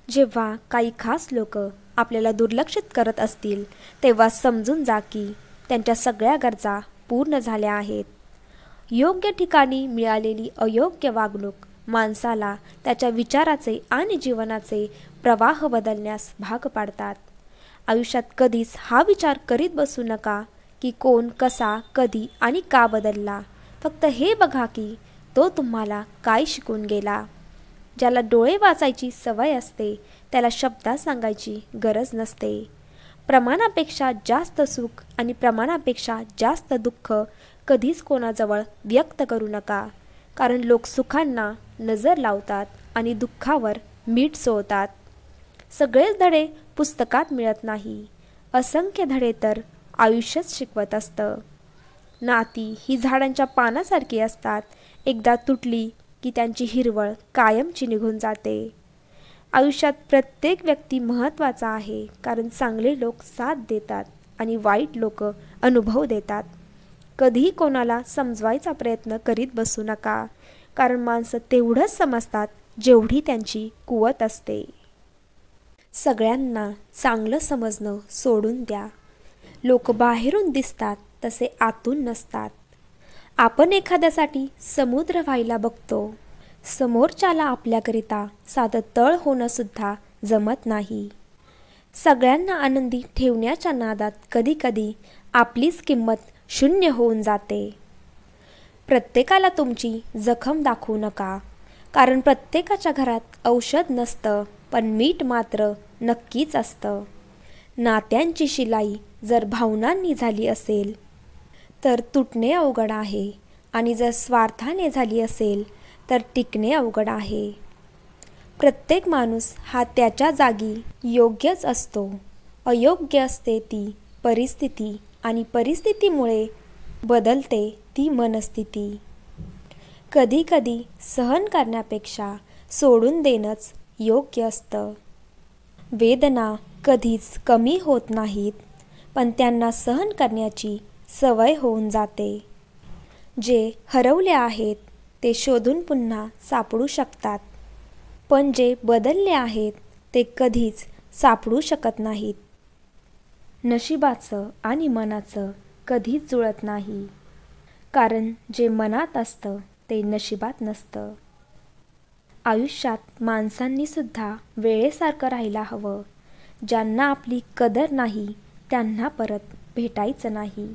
जेव्हा काही खास लोक आपल्याला दुर्लक्षित करत असतील तेव्हा समजून जा की त्यांच्या सगळ्या गरजा पूर्ण झाल्या आहेत. योग्य ठिकाणी मिळालेली अयोग्य वागणूक माणसाला त्याच्या विचाराचे आणि जीवनाचे प्रवाह बदलण्यास भाग पाडतात. आयुष्यात कधीच हा विचार करीत बसू नका की कोण कसा कधी आणि का बदलला. फक्त हे बघा की तो तुम्हाला काय शिकून गेला. ज्याला डोळे वाचायची सवय असते त्याला शब्दात सांगायची गरज नसते. प्रमाणापेक्षा जास्त सुख आणि प्रमाणापेक्षा जास्त दुःख कधीच कोणाजवळ व्यक्त करू नका. कारण लोक सुखांना नजर लावतात आणि दुःखावर मीठ चोळतात. सगळेच धडे पुस्तकात मिळत नाही. असंख्य धडे तर आयुष्यच शिकवत असतं. नाती ही झाडांच्या पानासारखी असतात. एकदा तुटली की त्यांची हिरवळ कायमची निघून जाते. आयुष्यात प्रत्येक व्यक्ती महत्त्वाचा आहे कारण चांगले लोक साथ देतात आणि वाईट लोक अनुभव देतात. कधीही कोणाला समजवायचा प्रयत्न करीत बसू नका कारण माणसं तेवढंच समजतात जेवढी त्यांची कुवत असते. सगळ्यांना चांगलं समजणं सोडून द्या. लोक बाहेरून दिसतात तसे आतून नसतात. आपण एखाद्यासाठी समुद्र व्हायला बघतो. समोरच्याला आपल्याकरिता साधं तळ होणंसुद्धा जमत नाही. सगळ्यांना आनंदी ठेवण्याच्या नादात कधीकधी आपलीच किंमत शून्य होऊन जाते. प्रत्येकाला तुमची जखम दाखवू नका कारण प्रत्येकाच्या घरात औषध नसतं पण मीठ मात्र नक्कीच असतं. नात्यांची शिलाई जर भावनांनी झाली असेल तर तुटणे अवघड आहे आणि जर स्वार्थाने झाली असेल तर टिकणे अवघड आहे. प्रत्येक माणूस हा त्याच्या जागी योग्यच असतो. अयोग्य असते ती परिस्थिती आणि परिस्थितीमुळे बदलते ती मनस्थिती. कधीकधी सहन करण्यापेक्षा सोडून देणंच योग्य असतं. वेदना कधीच कमी होत नाहीत पण त्यांना सहन करण्याची सवय होऊन जाते. जे हरवले आहेत ते शोधून पुन्हा सापडू शकतात पण जे बदलले आहेत ते कधीच सापडू शकत नाहीत. नशिबाचं आणि मनाचं कधीच जुळत नाही कारण जे मनात असतं ते नशिबात नसतं. आयुष्यात माणसांनी सुद्धा वेळेसारखं राहायला हवं. ज्यांना आपली कदर नाही त्यांना परत भेटायचं नाही.